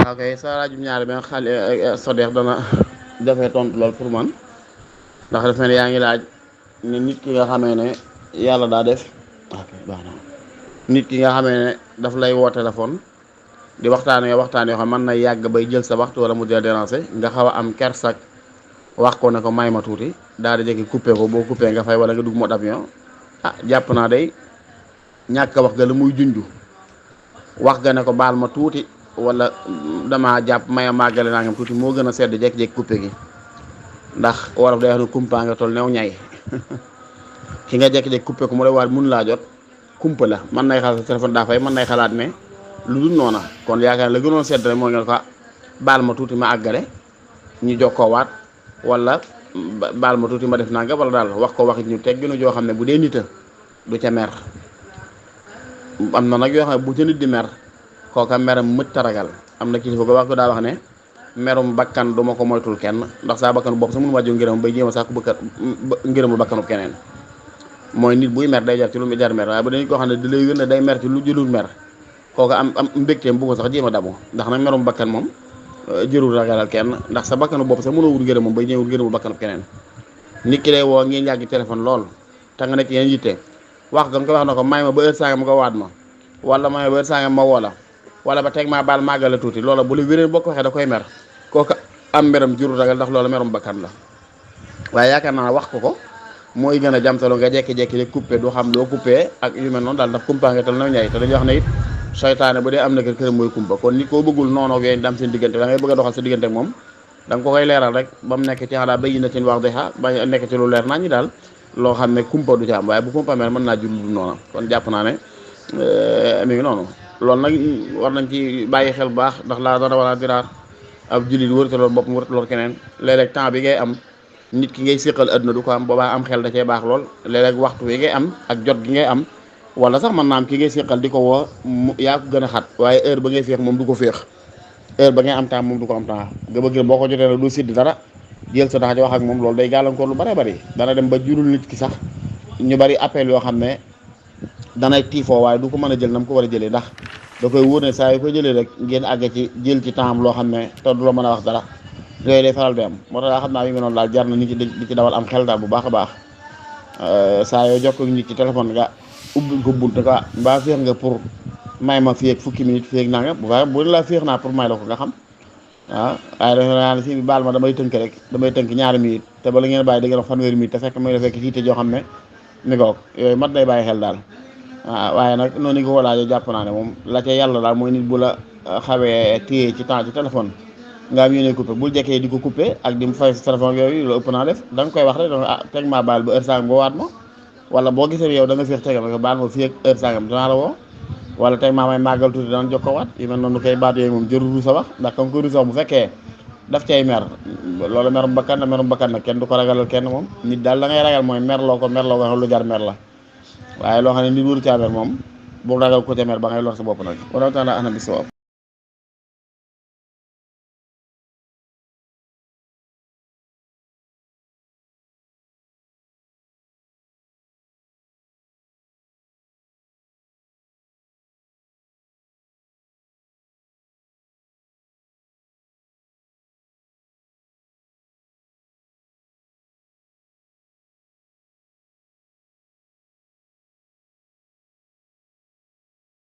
waaw kay sa laajum ñaari bi nga xale Sodex dana jafe tontu lool pour man ndax daf ne yaa ngi laaj ne nit ki nga xamee ne yàlla daa def ok baax na nit ki nga xamee ne daf lay woo téléphone di waxtaan yoo xam mën na yàgg bay jël sa waxtu wala mu dee déranger nga xaw a am kersak wax ko ne ko may ma tuuti daal di jékki coupé ko boo coupé nga fay wala nga dugg mode avion jàpp naa day ñàkk a wax ga la muy junju wax ga ne ko baal ma tuuti wala dama jàpp maya màggale naa ngam tuuti moo gën a sedd jékki-jékki coupé gi ndax wolof day wax ne kumpaa nga toll new ñay ki nga jékki-jékki coupé ko mu lay waat mun laa jot kumpa la mën nay xalaat sa téléphone daa fay mën nay xalaat ne lu dul noona kon yaakaar la gënoon sedd rek moo ngeen ko baal ma tuuti ma àggale ñu jokkoo waat wala baal ma tuuti ma def nanga wala daal wax ko waxit ñu tegginu joo xam ne bu dee nita du ca mer am na nag yoo xam ne bu ca nit di mer kooka meram mët taragal am na kilifa ko wax ko daa wax ne merum bakkan du ma ko moytul kenn ndax saa bakkanu bopp sa mënu wàjjo ngërëm bay jéem a sax ku bëkkat ngërëmul bakkanu keneen mooy nit buy mer day jar ci lu mu jar mer waaye ba dañu koo xam ne da lay wér ne day mer ci lu jëlul mer kooka am mbégteem bu ko sax jéem a dabu ndax nag merum bakkan moom jërul ragalal kenn ndax sa bakkanu bopp sax mënoo wut ngërëm moom bay ñëw wut ngërëmul bakkanu keneen nit ki lay woo ngeen yàgg téléphone lool te nga nekk yeen yitte wax nga ko wax na ko may ma ba heure sangam nga waat ma wala may ma ba heure sangam ma woola wala ba teg maa baal màggala tuuti loola bu la wéree boo ko waxee da koy mer kooku am meram jurul ragal ndax loola merum bakkan la waaye yaakaar naa wax ko mooy gën a jamtaloo nga jekki-jekki rek coupé du xam loo coupé ak yu mel noonu daal ndax kumpaa nga tal na ñaay te dañuy wax ne it seytaane bu dee am na kër mooy kumpa kon nit koo bëggul noonu ak yooyu dam seen diggante da ngay bëgg a doxal sa diggante ak moom da nga ko koy leeral rek ba mu nekk ci xanaa béyi na ci wax dexa ba nekk ci lu leer naa ñi daal loo xam ne kumpa du ci am waaye bu kumpa mel mën naa jur du noonu kon jàpp naa ne mi ngi noonu loolu nag war nañ ci bàyyi xel bu baax ndax laa dara wala diraar ab jullit wërta loolu bopp mu wërta loolu keneen léeg-léeg temps bi ngay am nit ki ngay séqal àdduna du ko am boobaa am xel da cee baax lool léeg-léeg waxtu wi ngay am ak jot gi ngay am wala sax mën naa am ki ngay séqal di ko woo yaa ko gën a xat waaye heure ba ngay féex moom du ko féex heure ba ngay am temps moom du ko am temps nga bëgg boo ko jotee nag doo sédd dara jël sa tax di wax ak moom loolu day gàllankoor lu bare bari dana dem ba jurul nit ki sax ñu bari appel yoo xam ne danay tiifoo waaye du ko mën a jël na mu ko war a jëlee ndax da koy wóor ne saa yu ko jëlee rek ngeen àgg ci jël ci temps loo xam ne te du la mën a wax dara yooyu day faral di am moo tax daa xam naa mi ngi noonu daal jar na nit ci di ci dawal am xel daal bu baax a baax saa yoo jokkoo nit ci téléphone nga ubbi ko bunt nga mbaa féex nga pour may ma fii ak fukki minute fii ak nanga bu la féex naa pour may la ko nga xam waaw waaye dafa naa ne fii bi baal ma damay tënk rek damay tënk ñaari minute te bala ngeen bàyyi da ngeen wax fanweeri minute te fekk may la fekk fii te joo xam ne mi ngoog yooyu mat day bàyyi xel daal waaw waaye nag noonu nga ko laajee jàpp naa ne moom la ca yàlla daal mooy nit bu la xawee téye ci temps ci téléphone nga am yéene coupé bul jekkee di ko coupé ak di mu fay sa téléphone yooyu lu ëpp naa def da nga koy wax rek da teg maa baal ba heure sangam nga waat ma wala boo gisee yow da nga féex tegal nga baal ma fii ak heure sangam dinaa la woo wala tey maa may màggal tuuti daan jokkoo waat yu mel noonu koy baat yooyu moom jërul rusa wax ndax comme ko rusa wax bu fekkee daf cay mer loolu merum bakkan nag kenn du ko ragalal kenn moom nit daal la ngay ragal mooy merloo ko lu jar mer la waaye loo xam ne nit wuru caa mer moom bu ragal ko ca mer ba ngay lor sa bopp nag wala taala ana bi sawab